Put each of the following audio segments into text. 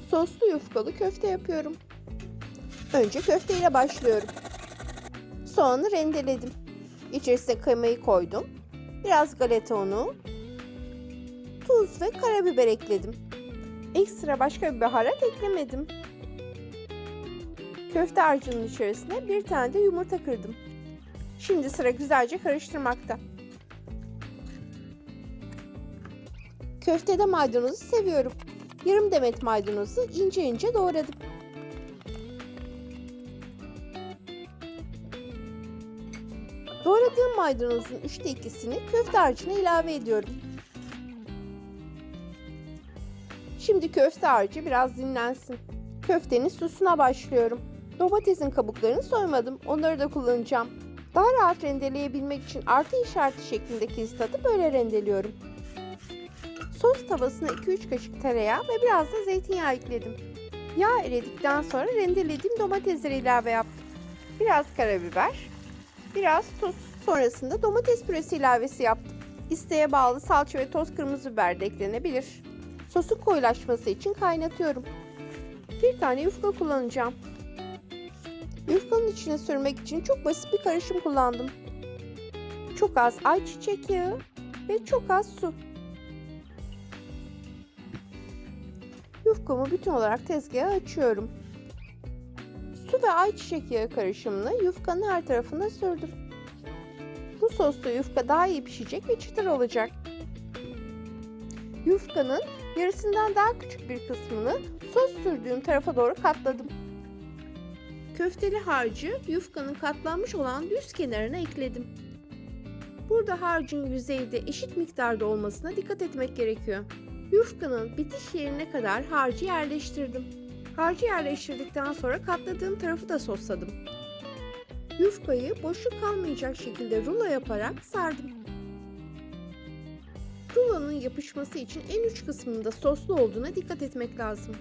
Soslu yufkalı köfte yapıyorum. Önce köfteyle başlıyorum. Soğanı rendeledim. İçerisine kıymayı koydum. Biraz galeta unu, tuz ve karabiber ekledim. Ekstra başka bir baharat eklemedim. Köfte harcının içerisine bir tane de yumurta kırdım. Şimdi sıra güzelce karıştırmakta. Köftede maydanozu seviyorum. Yarım demet maydanozu ince ince doğradım. Doğradığım maydanozun 3'te 2'sini köfte harcına ilave ediyorum. Şimdi köfte harcı biraz dinlensin. Köftenin sosuna başlıyorum. Domatesin kabuklarını soymadım. Onları da kullanacağım. Daha rahat rendeleyebilmek için artı işareti şeklinde kesilatıp böyle rendeliyorum. Sos tavasına 2-3 kaşık tereyağı ve biraz da zeytinyağı ekledim. Yağ eridikten sonra rendelediğim domatesleri ilave yaptım. Biraz karabiber, biraz tuz. Sonrasında domates püresi ilavesi yaptım. İsteğe bağlı salça ve toz kırmızı biber de eklenebilir. Sosun koyulaşması için kaynatıyorum. Bir tane yufka kullanacağım. Yufkanın içine sürmek için çok basit bir karışım kullandım. Çok az ayçiçek yağı ve çok az su. Yufkamı bütün olarak tezgaha açıyorum. Su ve ayçiçek yağı karışımını yufkanın her tarafına sürdüm. Bu soslu yufka daha iyi pişecek ve çıtır olacak. Yufkanın yarısından daha küçük bir kısmını sos sürdüğüm tarafa doğru katladım. Köfteli harcı yufkanın katlanmış olan düz kenarına ekledim. Burada harcın yüzeyde eşit miktarda olmasına dikkat etmek gerekiyor. Yufkanın bitiş yerine kadar harcı yerleştirdim. Harcı yerleştirdikten sonra katladığım tarafı da sosladım. Yufkayı boşluk kalmayacak şekilde rulo yaparak sardım. Rulonun yapışması için en uç kısmında soslu olduğuna dikkat etmek lazım.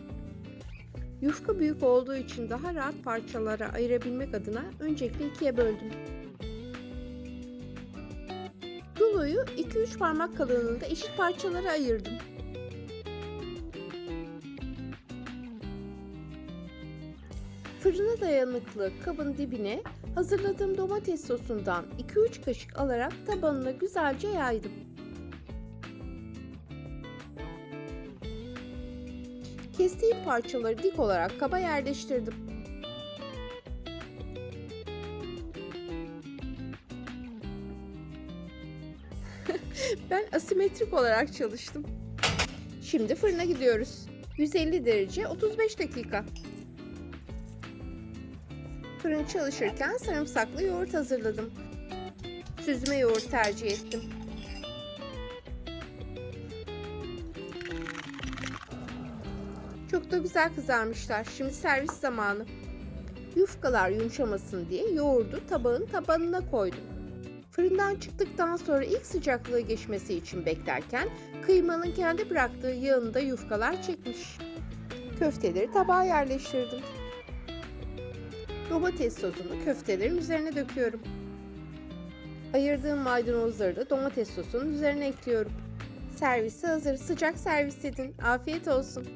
Yufka büyük olduğu için daha rahat parçalara ayırabilmek adına öncelikle ikiye böldüm. Ruloyu 2-3 parmak kalınlığında eşit parçalara ayırdım. Fırına dayanıklı kabın dibine hazırladığım domates sosundan 2-3 kaşık alarak tabanına güzelce yaydım. Kestiğim parçaları dik olarak kaba yerleştirdim. Ben asimetrik olarak çalıştım. Şimdi fırına gidiyoruz. 150 derece 35 dakika. Fırın çalışırken sarımsaklı yoğurt hazırladım. Süzme yoğurt tercih ettim. Çok da güzel kızarmışlar. Şimdi servis zamanı. Yufkalar yumuşamasın diye yoğurdu tabağın tabanına koydum. Fırından çıktıktan sonra ilk sıcaklığı geçmesi için beklerken kıymanın kendi bıraktığı yağını da yufkalar çekmiş. Köfteleri tabağa yerleştirdim. Domates sosunu köftelerin üzerine döküyorum. Ayırdığım maydanozları da domates sosunun üzerine ekliyorum. Servisi hazır. Sıcak servis edin. Afiyet olsun.